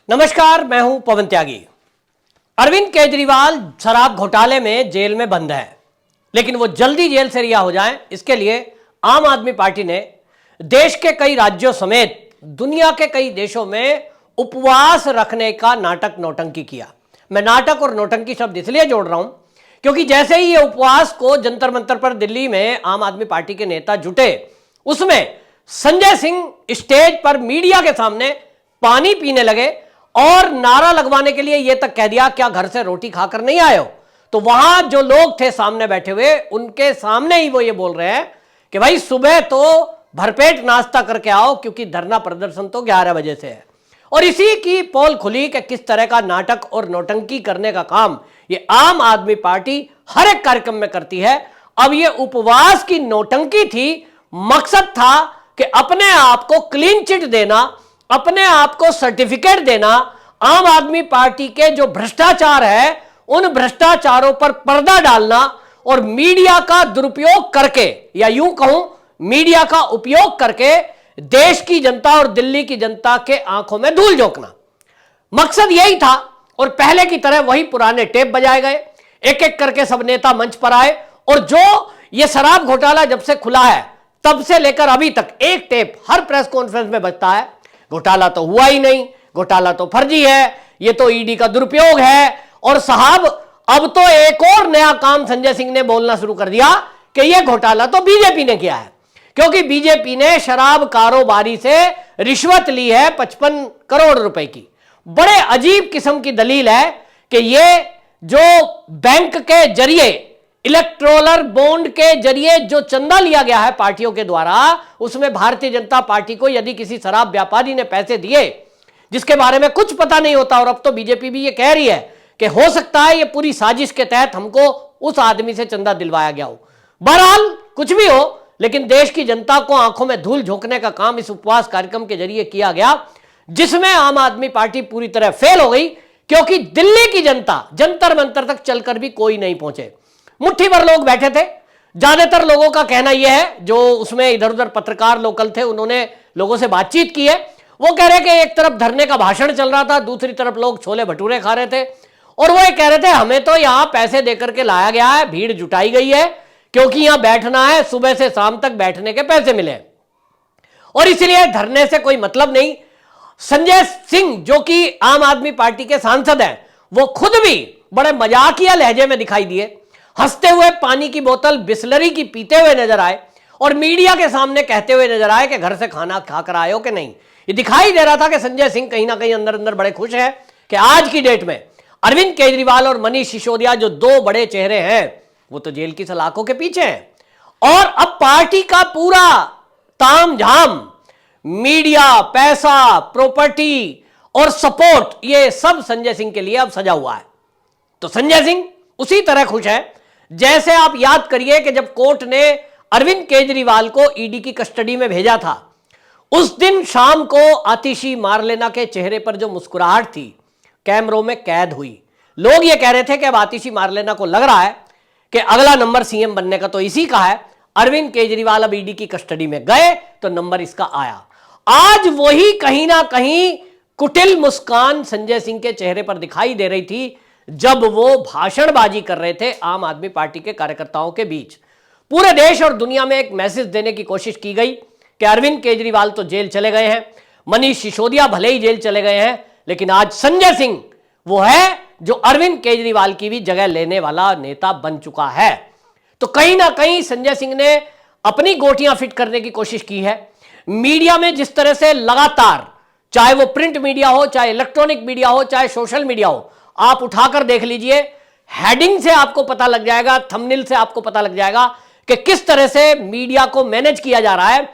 नमस्कार, मैं हूं पवन त्यागी। अरविंद केजरीवाल शराब घोटाले में जेल में बंद है, लेकिन वो जल्दी जेल से रिहा हो जाएं, इसके लिए आम आदमी पार्टी ने देश के कई राज्यों समेत दुनिया के कई देशों में उपवास रखने का नाटक नौटंकी किया। मैं नाटक और नौटंकी शब्द इसलिए जोड़ रहा हूं क्योंकि जैसे ही ये उपवास को जंतर मंतर पर दिल्ली में आम आदमी पार्टी के नेता जुटे, उसमें संजय सिंह स्टेज पर मीडिया के सामने पानी पीने लगे और नारा लगवाने के लिए यह तक कह दिया, क्या घर से रोटी खाकर नहीं आए हो? तो वहां जो लोग थे सामने बैठे हुए, उनके सामने ही वो ये बोल रहे हैं कि भाई सुबह तो भरपेट नाश्ता करके आओ, क्योंकि धरना प्रदर्शन तो 11 बजे से है। और इसी की पोल खुली कि किस तरह का नाटक और नौटंकी करने का काम ये आम आदमी पार्टी हर एक कार्यक्रम में करती है। अब ये उपवास की नौटंकी थी, मकसद था कि अपने आप को क्लीन चिट देना, अपने आप को सर्टिफिकेट देना, आम आदमी पार्टी के जो भ्रष्टाचार है उन भ्रष्टाचारों पर पर्दा डालना और मीडिया का दुरुपयोग करके, या यूं कहूं मीडिया का उपयोग करके देश की जनता और दिल्ली की जनता के आंखों में धूल झोंकना। मकसद यही था। और पहले की तरह वही पुराने टेप बजाए गए, एक एक करके सब नेता मंच पर आए, और जो ये शराब घोटाला जब से खुला है तब से लेकर अभी तक एक टेप हर प्रेस कॉन्फ्रेंस में बजता है, घोटाला तो हुआ ही नहीं, घोटाला तो फर्जी है, ये तो ईडी का दुरुपयोग है। और साहब अब तो एक और नया काम संजय सिंह ने बोलना शुरू कर दिया कि यह घोटाला तो बीजेपी ने किया है, क्योंकि बीजेपी ने शराब कारोबारी से रिश्वत ली है 55 करोड़ रुपए की। बड़े अजीब किस्म की दलील है कि ये जो बैंक के जरिए, इलेक्टोरल बॉन्ड के जरिए जो चंदा लिया गया है पार्टियों के द्वारा, उसमें भारतीय जनता पार्टी को यदि किसी शराब व्यापारी ने पैसे दिए जिसके बारे में कुछ पता नहीं होता, और अब तो बीजेपी भी ये कह रही है कि हो सकता है ये पूरी साजिश के तहत हमको उस आदमी से चंदा दिलवाया गया हो। बहरहाल कुछ भी हो, लेकिन देश की जनता को आंखों में धूल झोंकने का काम इस उपवास कार्यक्रम के जरिए किया गया, जिसमें आम आदमी पार्टी पूरी तरह फेल हो गई, क्योंकि दिल्ली की जनता जंतर मंतर तक चलकर भी कोई नहीं पहुंचे। मुट्ठी भर लोग बैठे थे। ज्यादातर लोगों का कहना यह है, जो उसमें इधर उधर पत्रकार लोकल थे, उन्होंने लोगों से बातचीत की है, वो कह रहे कि एक तरफ धरने का भाषण चल रहा था, दूसरी तरफ लोग छोले भटूरे खा रहे थे, और वो ये कह रहे थे हमें तो यहां पैसे देकर के लाया गया है, भीड़ जुटाई गई है, क्योंकि यहां बैठना है, सुबह से शाम तक बैठने के पैसे मिले और इसलिए धरने से कोई मतलब नहीं। संजय सिंह जो कि आम आदमी पार्टी के सांसद हैं, वो खुद भी बड़े मजाकिया लहजे में दिखाई दिए, हंसते हुए पानी की बोतल बिस्लरी की पीते हुए नजर आए और मीडिया के सामने कहते हुए नजर आए कि घर से खाना खाकर आए हो कि नहीं। ये दिखाई दे रहा था कि संजय सिंह कहीं ना कहीं अंदर अंदर बड़े खुश हैं कि आज की डेट में अरविंद केजरीवाल और मनीष सिसोदिया जो दो बड़े चेहरे हैं, वो तो जेल की सलाखों के पीछे हैं, और अब पार्टी का पूरा तामझाम, मीडिया, पैसा, प्रॉपर्टी और सपोर्ट, ये सब संजय सिंह के लिए अब सजा हुआ है। तो संजय सिंह उसी तरह खुश है जैसे आप याद करिए कि जब कोर्ट ने अरविंद केजरीवाल को ईडी की कस्टडी में भेजा था, उस दिन शाम को आतिशी मारलेना के चेहरे पर जो मुस्कुराहट थी कैमरों में कैद हुई। लोग ये कह रहे थे कि अब आतिशी मारलेना को लग रहा है कि अगला नंबर सीएम बनने का तो इसी का है। अरविंद केजरीवाल अब ईडी की कस्टडी में गए तो नंबर इसका आया। आज वही कहीं ना कहीं कुटिल मुस्कान संजय सिंह के चेहरे पर दिखाई दे रही थी जब वो भाषणबाजी कर रहे थे आम आदमी पार्टी के कार्यकर्ताओं के बीच। पूरे देश और दुनिया में एक मैसेज देने की कोशिश की गई कि अरविंद केजरीवाल तो जेल चले गए हैं, मनीष सिसोदिया भले ही जेल चले गए हैं, लेकिन आज संजय सिंह वो है जो अरविंद केजरीवाल की भी जगह लेने वाला नेता बन चुका है। तो कहीं ना कहीं संजय सिंह ने अपनी गोटियां फिट करने की कोशिश की है। मीडिया में जिस तरह से लगातार, चाहे वो प्रिंट मीडिया हो, चाहे इलेक्ट्रॉनिक मीडिया हो, चाहे सोशल मीडिया हो, आप उठाकर देख लीजिए, हेडिंग से आपको पता लग जाएगा, थंबनेल से आपको पता लग जाएगा कि किस तरह से मीडिया को मैनेज किया जा रहा है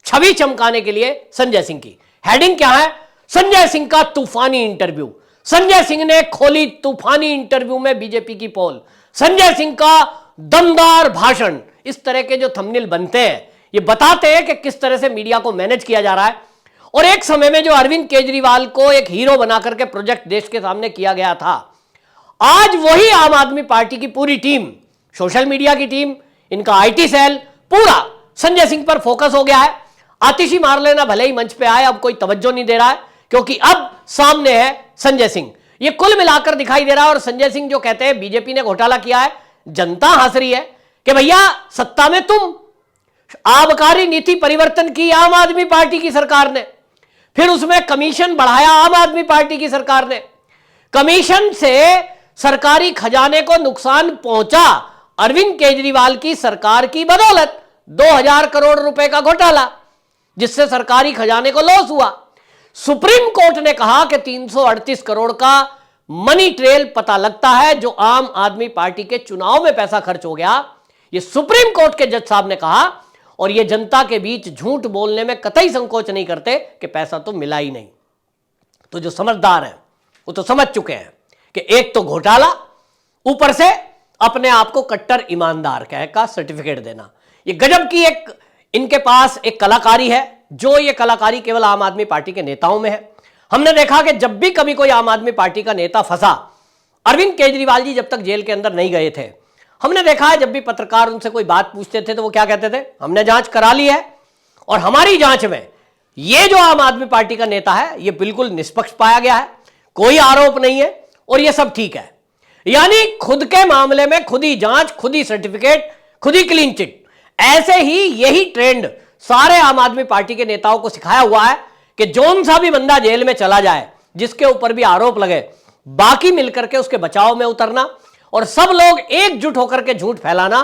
छवि चमकाने के लिए संजय सिंह की। हेडिंग क्या है? संजय सिंह का तूफानी इंटरव्यू। संजय सिंह ने खोली तूफानी इंटरव्यू में बीजेपी की पोल। संजय सिंह का दमदार भाषण। इस तरह के जो थंबनेल बनते हैं ये बताते हैं कि किस तरह से मीडिया को मैनेज किया जा रहा है। और एक समय में जो अरविंद केजरीवाल को एक हीरो बनाकर के प्रोजेक्ट देश के सामने किया गया था, आज वही आम आदमी पार्टी की पूरी टीम, सोशल मीडिया की टीम, इनका आईटी सेल, पूरा संजय सिंह पर फोकस हो गया है। आतिशी मारलेना भले ही मंच पे आए, अब कोई तवज्जो नहीं दे रहा है, क्योंकि अब सामने है संजय सिंह। ये कुल मिलाकर दिखाई दे रहा है। और संजय सिंह जो कहते हैं बीजेपी ने घोटाला किया है, जनता हंस रही है कि भैया सत्ता में तुम, आबकारी नीति परिवर्तन की आम आदमी पार्टी की सरकार ने, फिर उसमें कमीशन बढ़ाया आम आदमी पार्टी की सरकार ने, कमीशन से सरकारी खजाने को नुकसान पहुंचा अरविंद केजरीवाल की सरकार की बदौलत। 2000 करोड़ रुपए का घोटाला जिससे सरकारी खजाने को लॉस हुआ। सुप्रीम कोर्ट ने कहा कि 338 करोड़ का मनी ट्रेल पता लगता है जो आम आदमी पार्टी के चुनाव में पैसा खर्च हो गया। यह सुप्रीम कोर्ट के जज साहब ने कहा और यह जनता के बीच झूठ बोलने में कतई संकोच नहीं करते कि पैसा तो मिला ही नहीं। तो जो समझदार हैं वो तो समझ चुके हैं कि एक तो घोटाला, ऊपर से अपने आप को कट्टर ईमानदार कह का सर्टिफिकेट देना। ये गजब की एक इनके पास एक कलाकारी है, जो ये कलाकारी केवल आम आदमी पार्टी के नेताओं में है। हमने देखा कि जब भी कभी कोई आम आदमी पार्टी का नेता फंसा, अरविंद केजरीवाल जी जब तक जेल के अंदर नहीं गए थे, हमने देखा है जब भी पत्रकार उनसे कोई बात पूछते थे तो वो क्या कहते थे, हमने जांच करा ली है और हमारी जांच में ये जो आम आदमी पार्टी का नेता है ये बिल्कुल निष्पक्ष पाया गया है, कोई आरोप नहीं है और ये सब ठीक है। यानी खुद के मामले में खुद ही जांच, खुद ही सर्टिफिकेट, खुद ही क्लीन चिट। ऐसे ही यही ट्रेंड सारे आम आदमी पार्टी के नेताओं को सिखाया हुआ है कि जौन सा भी बंदा जेल में चला जाए, जिसके ऊपर भी आरोप लगे, बाकी मिलकर के उसके बचाव में उतरना और सब लोग एकजुट होकर के झूठ फैलाना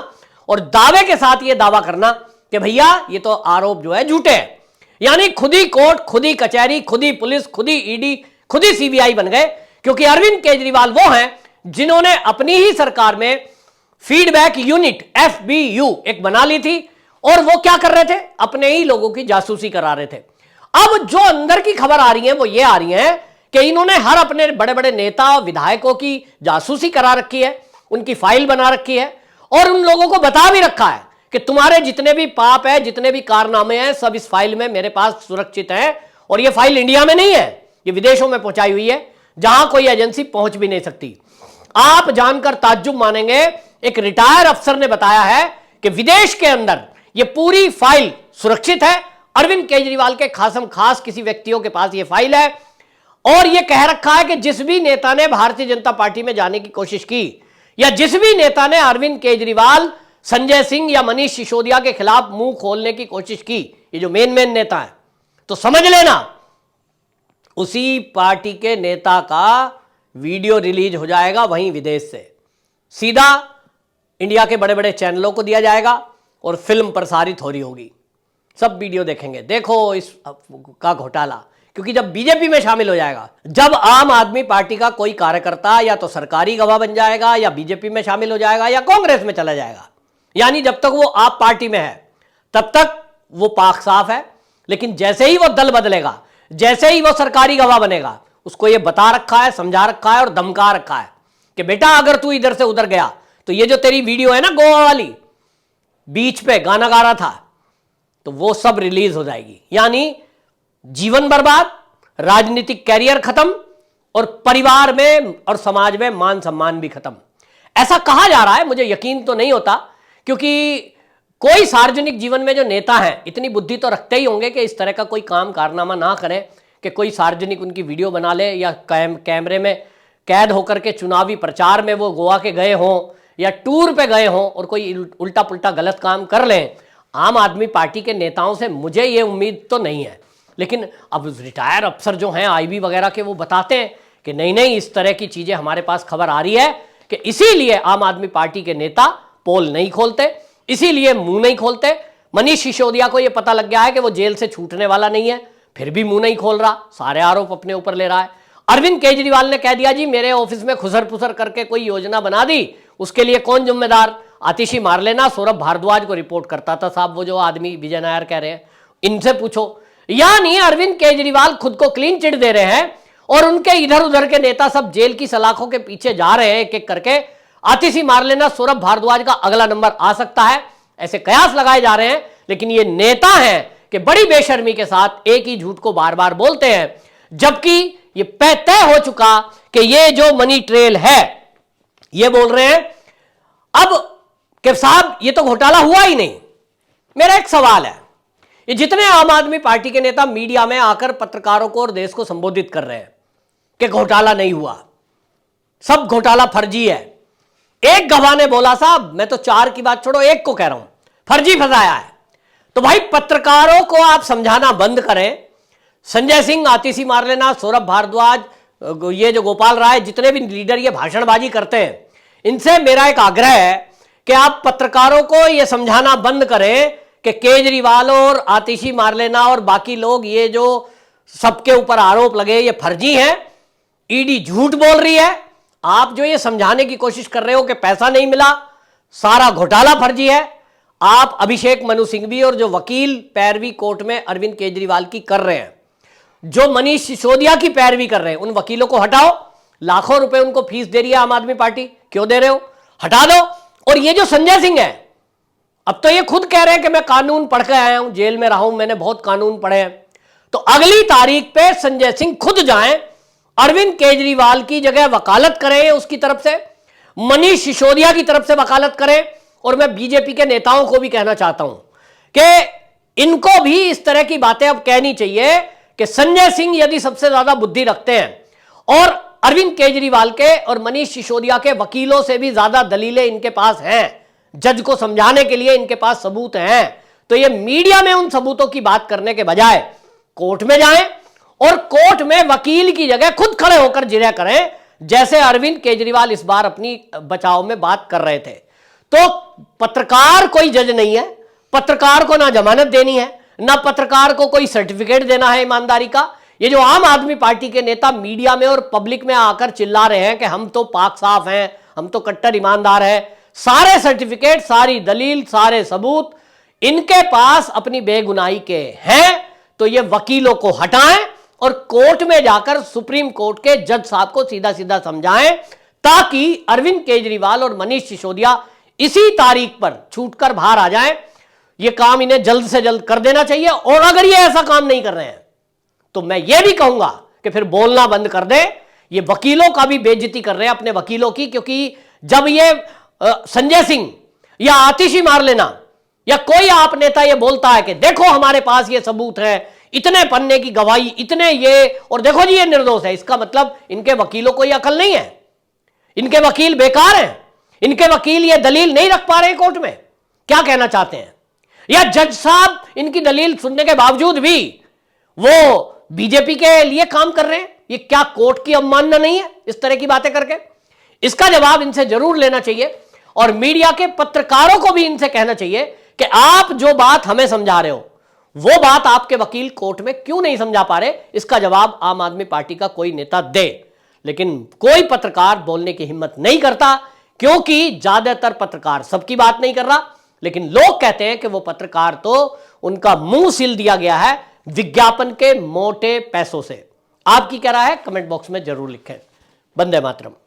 और दावे के साथ यह दावा करना कि भैया ये तो आरोप जो है झूठे हैं। यानी खुद ही कोर्ट, खुद ही कचहरी, खुद ही पुलिस, खुद ही ईडी, खुद ही सीबीआई बन गए, क्योंकि अरविंद केजरीवाल वो हैं जिन्होंने अपनी ही सरकार में फीडबैक यूनिट FBU एक बना ली थी और वो क्या कर रहे थे, अपने ही लोगों की जासूसी करा रहे थे। अब जो अंदर की खबर आ रही है वो ये आ रही है कि इन्होंने हर अपने बड़े बड़े नेता विधायकों की जासूसी करा रखी है, उनकी फाइल बना रखी है और उन लोगों को बता भी रखा है कि तुम्हारे जितने भी पाप है, जितने भी कारनामे हैं, सब इस फाइल में मेरे पास सुरक्षित है। और ये फाइल इंडिया में नहीं है, ये विदेशों में पहुंचाई हुई है जहां कोई एजेंसी पहुंच भी नहीं सकती। आप जानकर ताज्जुब मानेंगे, एक रिटायर अफसर ने बताया है कि विदेश के अंदर यह पूरी फाइल सुरक्षित है। अरविंद केजरीवाल के खासम खास किसी व्यक्तियों के पास यह फाइल है और यह कह रखा है कि जिस भी नेता ने भारतीय जनता पार्टी में जाने की कोशिश की या जिस भी नेता ने अरविंद केजरीवाल, संजय सिंह या मनीष सिसोदिया के खिलाफ मुंह खोलने की कोशिश की, ये जो मेन नेता है, तो समझ लेना उसी पार्टी के नेता का वीडियो रिलीज हो जाएगा वहीं विदेश से, सीधा इंडिया के बड़े बड़े चैनलों को दिया जाएगा और फिल्म प्रसारित हो रही होगी। सब वीडियो देखेंगे, देखो इस का घोटाला। क्योंकि जब बीजेपी में शामिल हो जाएगा, जब आम आदमी पार्टी का कोई कार्यकर्ता या तो सरकारी गवाह बन जाएगा या बीजेपी में शामिल हो जाएगा या कांग्रेस में चला जाएगा, यानी जब तक वो आप पार्टी में है तब तक वो पाक साफ है। लेकिन जैसे ही वो दल बदलेगा, जैसे ही वो सरकारी गवाह बनेगा, उसको ये बता रखा है, समझा रखा है और धमका रखा है कि बेटा अगर तू इधर से उधर गया तो ये जो तेरी वीडियो है ना गोवा वाली, बीच पे गाना गा रहा था, तो वो सब रिलीज हो जाएगी। यानी जीवन बर्बाद, राजनीतिक कैरियर खत्म और परिवार में और समाज में मान सम्मान भी खत्म। ऐसा कहा जा रहा है, मुझे यकीन तो नहीं होता, क्योंकि कोई सार्वजनिक जीवन में जो नेता हैं इतनी बुद्धि तो रखते ही होंगे कि इस तरह का कोई काम कारनामा ना करें कि कोई सार्वजनिक उनकी वीडियो बना ले या कैमरे में कैद होकर के चुनावी प्रचार में वो गोवा के गए हों या टूर पे गए हों और कोई उल्टा पुल्टा गलत काम कर लें। आम आदमी पार्टी के नेताओं से मुझे ये उम्मीद तो नहीं है। लेकिन अब रिटायर अफसर जो हैं IB वगैरह के, वो बताते हैं कि नहीं नहीं इस तरह की चीजें हमारे पास खबर आ रही है कि इसीलिए आम आदमी पार्टी के नेता पोल नहीं खोलते, इसीलिए मुंह नहीं खोलते। मनीष सिसोदिया को यह पता लग गया है कि वो जेल से छूटने वाला नहीं है, फिर भी मुंह नहीं खोल रहा, सारे आरोप अपने ऊपर ले रहा है। अरविंद केजरीवाल ने कह दिया जी मेरे ऑफिस में खुसर पुसर करके कोई योजना बना दी, उसके लिए कौन जिम्मेदार, आतिशी मार लेना। सौरभ भारद्वाज को रिपोर्ट करता था साहब, वो जो आदमी विजय नायर कह रहे हैं, इनसे पूछो। यानी अरविंद केजरीवाल खुद को क्लीन चिट दे रहे हैं और उनके इधर उधर के नेता सब जेल की सलाखों के पीछे जा रहे हैं एक एक करके। आतिशी मार लेना सौरभ भारद्वाज का अगला नंबर आ सकता है, ऐसे कयास लगाए जा रहे हैं। लेकिन ये नेता हैं कि बड़ी बेशर्मी के साथ एक ही झूठ को बार बार बोलते हैं, जबकि ये तय हो चुका कि ये जो मनी ट्रेल है, ये बोल रहे हैं अब कि साहब ये तो घोटाला हुआ ही नहीं। मेरा एक सवाल है, ये जितने आम आदमी पार्टी के नेता मीडिया में आकर पत्रकारों को और देश को संबोधित कर रहे हैं, कि घोटाला नहीं हुआ, सब घोटाला फर्जी है। एक गवाह ने बोला साहब, मैं तो 4 की बात छोड़ो, 1 को कह रहा हूं, फर्जी फंसाया है। तो भाई पत्रकारों को आप समझाना बंद करें। संजय सिंह, आतिशी मारलेना, सौरभ भारद्वाज, ये जो गोपाल राय, जितने भी लीडर ये भाषणबाजी करते हैं, इनसे मेरा एक आग्रह है कि आप पत्रकारों को यह समझाना बंद करें कि केजरीवाल और आतिशी मारलेना और बाकी लोग, ये जो सबके ऊपर आरोप लगे, ये फर्जी हैं, ईडी झूठ बोल रही है। आप जो ये समझाने की कोशिश कर रहे हो कि पैसा नहीं मिला, सारा घोटाला फर्जी है, आप अभिषेक मनु सिंघवी और जो वकील पैरवी कोर्ट में अरविंद केजरीवाल की कर रहे हैं, जो मनीष सिसोदिया की पैरवी कर रहे हैं, उन वकीलों को हटाओ। लाखों रुपए उनको फीस दे रही है आम आदमी पार्टी, क्यों दे रहे हो? हटा दो। और ये जो संजय सिंह है, अब तो ये खुद कह रहे हैं कि मैं कानून पढ़ के आया हूं, जेल में रहा हूं, मैंने बहुत कानून पढ़े हैं। तो अगली तारीख पे संजय सिंह खुद जाएं, अरविंद केजरीवाल की जगह वकालत करें, उसकी तरफ से मनीष सिसोदिया की तरफ से वकालत करें। और मैं बीजेपी के नेताओं को भी कहना चाहता हूं कि इनको भी इस तरह की बातें अब कहनी चाहिए कि संजय सिंह यदि सबसे ज्यादा बुद्धि रखते हैं और अरविंद केजरीवाल के और मनीष सिसोदिया के वकीलों से भी ज्यादा दलीलें इनके पास हैं, जज को समझाने के लिए इनके पास सबूत हैं, तो ये मीडिया में उन सबूतों की बात करने के बजाय कोर्ट में जाएं और कोर्ट में वकील की जगह खुद खड़े होकर जिरह करें, जैसे अरविंद केजरीवाल इस बार अपनी बचाव में बात कर रहे थे। तो पत्रकार कोई जज नहीं है, पत्रकार को ना जमानत देनी है, ना पत्रकार को कोई सर्टिफिकेट देना है ईमानदारी का। ये जो आम आदमी पार्टी के नेता मीडिया में और पब्लिक में आकर चिल्ला रहे हैं कि हम तो पाक साफ हैं, हम तो कट्टर ईमानदार हैं, सारे सर्टिफिकेट, सारी दलील, सारे सबूत इनके पास अपनी बेगुनाही के हैं। तो ये वकीलों को हटाएं और कोर्ट में जाकर सुप्रीम कोर्ट के जज साहब को सीधा सीधा समझाएं, ताकि अरविंद केजरीवाल और मनीष सिसोदिया इसी तारीख पर छूटकर बाहर आ जाएं। ये काम इन्हें जल्द से जल्द कर देना चाहिए। और अगर ये ऐसा काम नहीं कर रहे हैं तो मैं ये भी कहूंगा कि फिर बोलना बंद कर दे। ये वकीलों का भी बेइज्जती कर रहे हैं, अपने वकीलों की, क्योंकि जब ये संजय सिंह या आतिशी मारलेना या कोई आप नेता ये बोलता है कि देखो हमारे पास ये सबूत है, इतने पन्ने की गवाही, इतने ये, और देखो जी ये निर्दोष है, इसका मतलब इनके वकीलों को ये अकल नहीं है, इनके वकील बेकार हैं, इनके वकील ये दलील नहीं रख पा रहे कोर्ट में। क्या कहना चाहते हैं? या जज साहब इनकी दलील सुनने के बावजूद भी वो बीजेपी के लिए काम कर रहे हैं? ये क्या कोर्ट की अवमानना नहीं है इस तरह की बातें करके? इसका जवाब इनसे जरूर लेना चाहिए। और मीडिया के पत्रकारों को भी इनसे कहना चाहिए कि आप जो बात हमें समझा रहे हो, वो बात आपके वकील कोर्ट में क्यों नहीं समझा पा रहे? इसका जवाब आम आदमी पार्टी का कोई नेता दे। लेकिन कोई पत्रकार बोलने की हिम्मत नहीं करता, क्योंकि ज्यादातर पत्रकार सबकी बात नहीं कर रहा, लेकिन लोग कहते हैं कि वो पत्रकार तो उनका मुंह सिल दिया गया है विज्ञापन के मोटे पैसों से। आपकी क्या राय है? कमेंट बॉक्स में जरूर लिखें। वंदे मातरम।